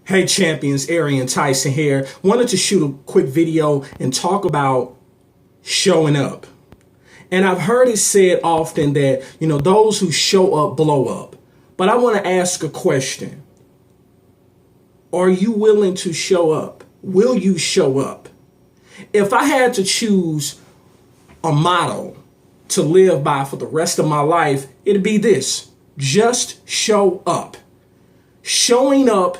Hey champions, Arian, Tyson here. Wanted to shoot a quick video and talk about showing up. And I've heard it said often that, those who show up blow up. But I want to ask a question. Are you willing to show up? Will you show up? If I had to choose a motto to live by for the rest of my life, it'd be this: just show up. Showing up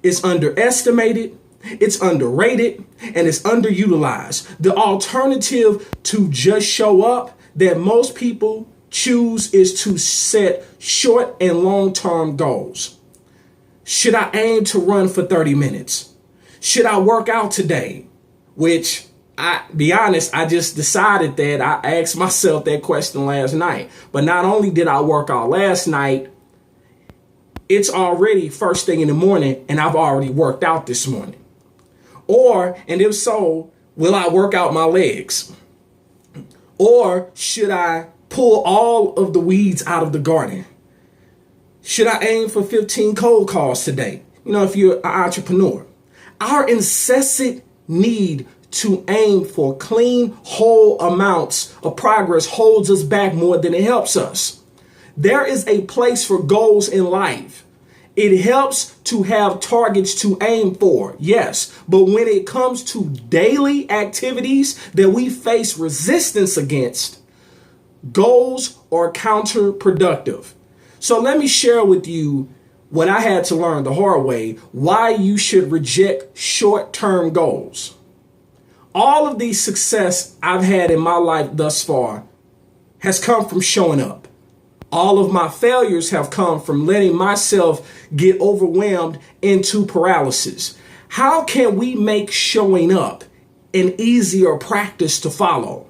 is underestimated, it's underrated, and it's underutilized. The alternative to just show up that most people choose is to set short and long-term goals. Should I aim to run for 30 minutes? Should I work out today? Which, be honest, I just decided that. I asked myself that question last night. But not only did I work out last night, it's already first thing in the morning and I've already worked out this morning. And if so, will I work out my legs? Or should I pull all of the weeds out of the garden? Should I aim for 15 cold calls today? If you're an entrepreneur. Our incessant need to aim for clean, whole amounts of progress holds us back more than it helps us. There is a place for goals in life. It helps to have targets to aim for, yes. But when it comes to daily activities that we face resistance against, goals are counterproductive. So let me share with you what I had to learn the hard way, why you should reject short-term goals. All of the success I've had in my life thus far has come from showing up. All of my failures have come from letting myself get overwhelmed into paralysis. How can we make showing up an easier practice to follow?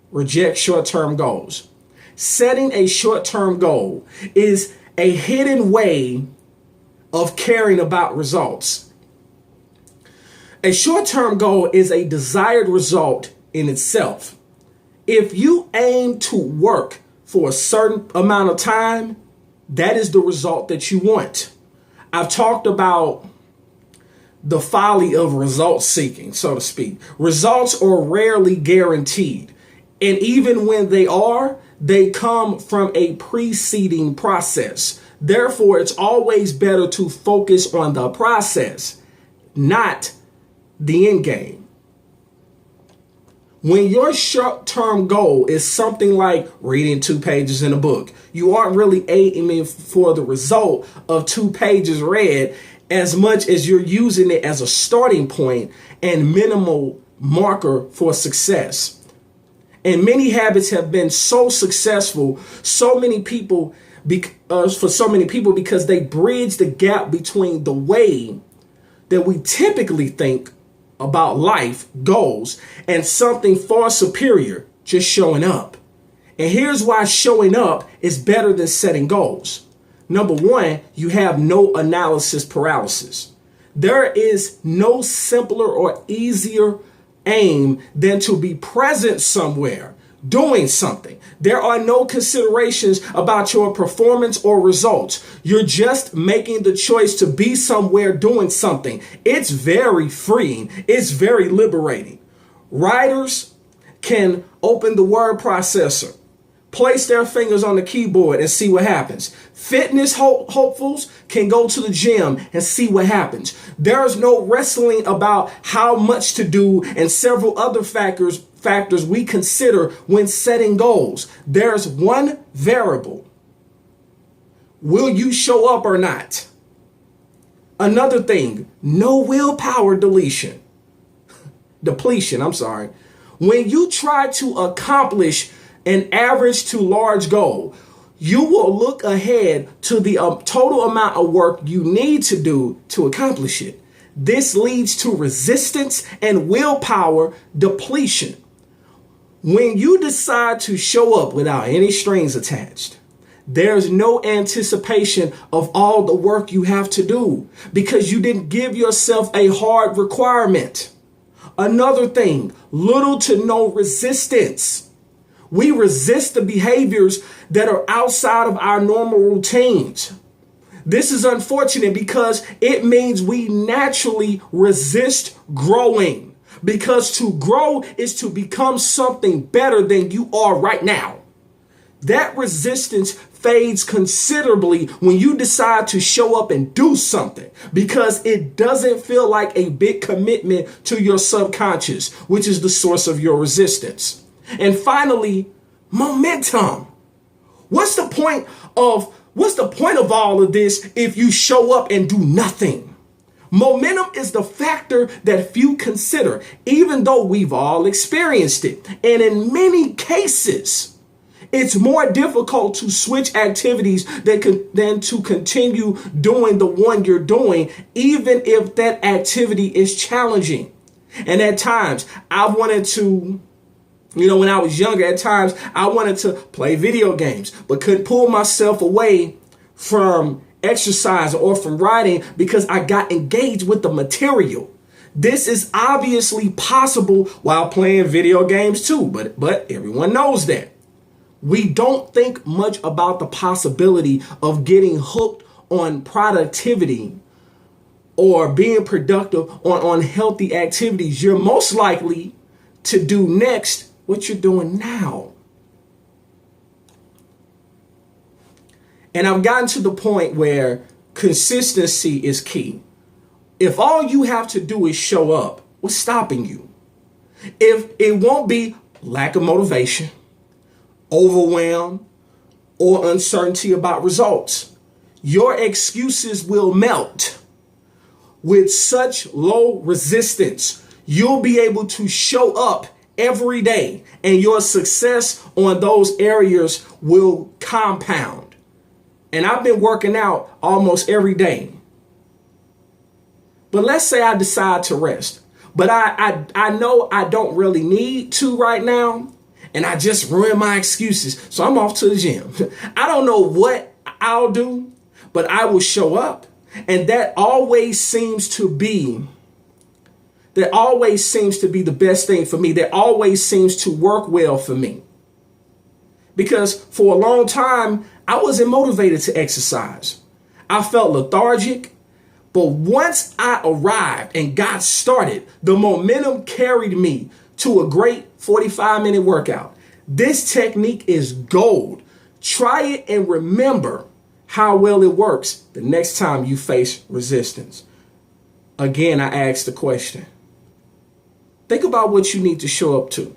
Reject short-term goals. Setting a short-term goal is a hidden way of caring about results. A short-term goal is a desired result in itself. If you aim to work for a certain amount of time, that is the result that you want. I've talked about the folly of result seeking, so to speak. Results are rarely guaranteed. And even when they are, they come from a preceding process. Therefore, it's always better to focus on the process, not the end game. When your short-term goal is something like reading 2 pages in a book, you aren't really aiming for the result of 2 pages read as much as you're using it as a starting point and minimal marker for success. And many habits have been so successful, for so many people because they bridge the gap between the way that we typically think about life, goals, and something far superior, just showing up. And here's why showing up is better than setting goals. Number one, you have no analysis paralysis. There is no simpler or easier aim than to be present somewhere, doing something. There are no considerations about your performance or results. You're just making the choice to be somewhere doing something. It's very freeing. It's very liberating. Writers can open the word processor, place their fingers on the keyboard and see what happens. Fitness hopefuls can go to the gym and see what happens. There is no wrestling about how much to do and several other factors we consider when setting goals. There's one variable. Will you show up or not? Another thing, no willpower depletion. When you try to accomplish an average to large goal, you will look ahead to the total amount of work you need to do to accomplish it. This leads to resistance and willpower depletion. When you decide to show up without any strings attached, there's no anticipation of all the work you have to do because you didn't give yourself a hard requirement. Another thing, little to no resistance. We resist the behaviors that are outside of our normal routines. This is unfortunate because it means we naturally resist growing. Because to grow is to become something better than you are right now. That resistance fades considerably when you decide to show up and do something, because it doesn't feel like a big commitment to your subconscious, which is the source of your resistance. And finally, momentum. What's the point of all of this if you show up and do nothing? Momentum is the factor that few consider, even though we've all experienced it. And in many cases, it's more difficult to switch activities than to continue doing the one you're doing, even if that activity is challenging. And at times, I wanted to, when I was younger, at times I wanted to play video games, but couldn't pull myself away from exercise or from writing because I got engaged with the material. This is obviously possible while playing video games too, but everyone knows that. We don't think much about the possibility of getting hooked on productivity or being productive on healthy activities. You're most likely to do next what you're doing now. And I've gotten to the point where consistency is key. If all you have to do is show up, what's stopping you? If it won't be lack of motivation, overwhelm, or uncertainty about results, your excuses will melt. With such low resistance, you'll be able to show up every day, and your success on those areas will compound. And I've been working out almost every day. But let's say I decide to rest. But I know I don't really need to right now. And I just ruin my excuses. So I'm off to the gym. I don't know what I'll do, but I will show up. And that always seems to be the best thing for me. That always seems to work well for me. Because for a long time, I wasn't motivated to exercise. I felt lethargic. But once I arrived and got started, the momentum carried me to a great 45-minute workout. This technique is gold. Try it and remember how well it works the next time you face resistance. Again, I ask the question. Think about what you need to show up to.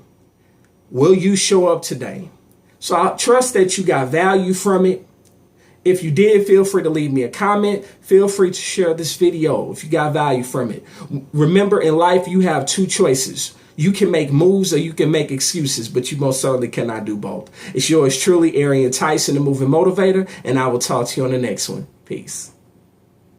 Will you show up today? So I trust that you got value from it. If you did, feel free to leave me a comment. Feel free to share this video if you got value from it. Remember, in life, you have two choices. You can make moves or you can make excuses, but you most certainly cannot do both. It's yours truly, Arian Tyson, the Moving Motivator, and I will talk to you on the next one. Peace.